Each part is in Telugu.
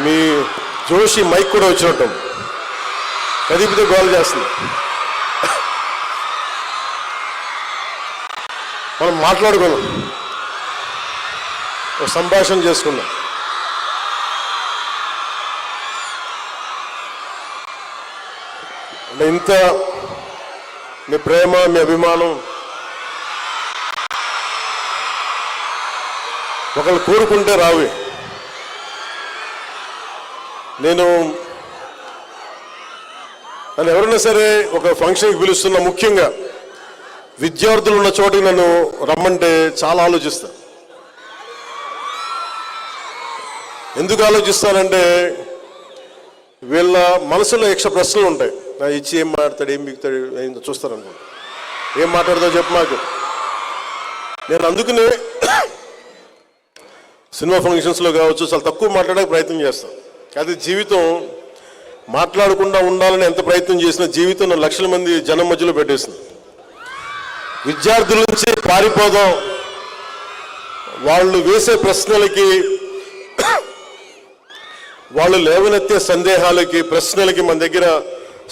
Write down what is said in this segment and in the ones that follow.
మీ జోషి మైక్ కూడా వచ్చినట్టు కదిపితే గోల్ చేస్తుంది. మనం మాట్లాడుకుందాం, ఒక సంభాషణ చేసుకుందాం. అంటే ఇంత మీ ప్రేమ, మీ అభిమానం ఒకళ్ళు కోరుకుంటే రావి. నేను ఎవరైనా సరే ఒక ఫంక్షన్కి పిలుస్తున్నా, ముఖ్యంగా విద్యార్థులు ఉన్న చోటికి నన్ను రమ్మంటే చాలా ఆలోచిస్తా. ఎందుకు ఆలోచిస్తానంటే వీళ్ళ మనసులో యక్ష ప్రశ్నలు ఉంటాయి. ఇచ్చి ఏం మాట్లాడతాడు, ఏం బిగుతాడు చూస్తారనుకో, ఏం మాట్లాడతావు చెప్పు నాకు. నేను అందుకనే సినిమా ఫంక్షన్స్లో కావచ్చు చాలా తక్కువ మాట్లాడడానికి ప్రయత్నం చేస్తాను. అది జీవితం మాట్లాడకుండా ఉండాలని ఎంత ప్రయత్నం చేసినా జీవితం లక్షల మంది జనం మధ్యలో పెట్టేసింది. విద్యార్థుల నుంచి పారిపోదాం, వాళ్ళు వేసే ప్రశ్నలకి, వాళ్ళు లేవనెత్తే సందేహాలకి, ప్రశ్నలకి మన దగ్గర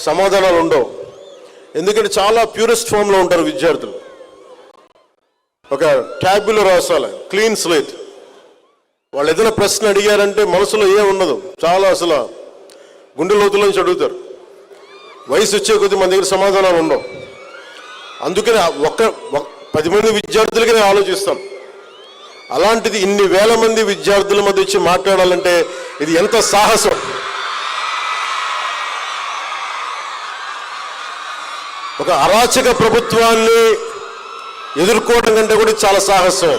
సమాధానాలు ఉండవు. ఎందుకంటే చాలా ప్యూరెస్ట్ ఫామ్లో ఉంటారు విద్యార్థులు. ఒక ట్యాబ్లో రాసాలి, క్లీన్ స్లేట్. వాళ్ళు ఏదైనా ప్రశ్న అడిగారంటే మనసులో ఏం ఉండదు, చాలా అసలు గుండె లోతుల నుంచి అడుగుతారు. వయసు వచ్చే కొద్దీ మన దగ్గర సమాధానాలు ఉండవు. అందుకని 10 మంది విద్యార్థులకి నేను ఆలోచిస్తాను. అలాంటిది ఇన్ని వేల మంది విద్యార్థుల మధ్య వచ్చి మాట్లాడాలంటే ఇది ఎంత సాహసం. ఒక అరాచక ప్రభుత్వాన్ని ఎదుర్కోవడం కంటే కూడా చాలా సాహసం.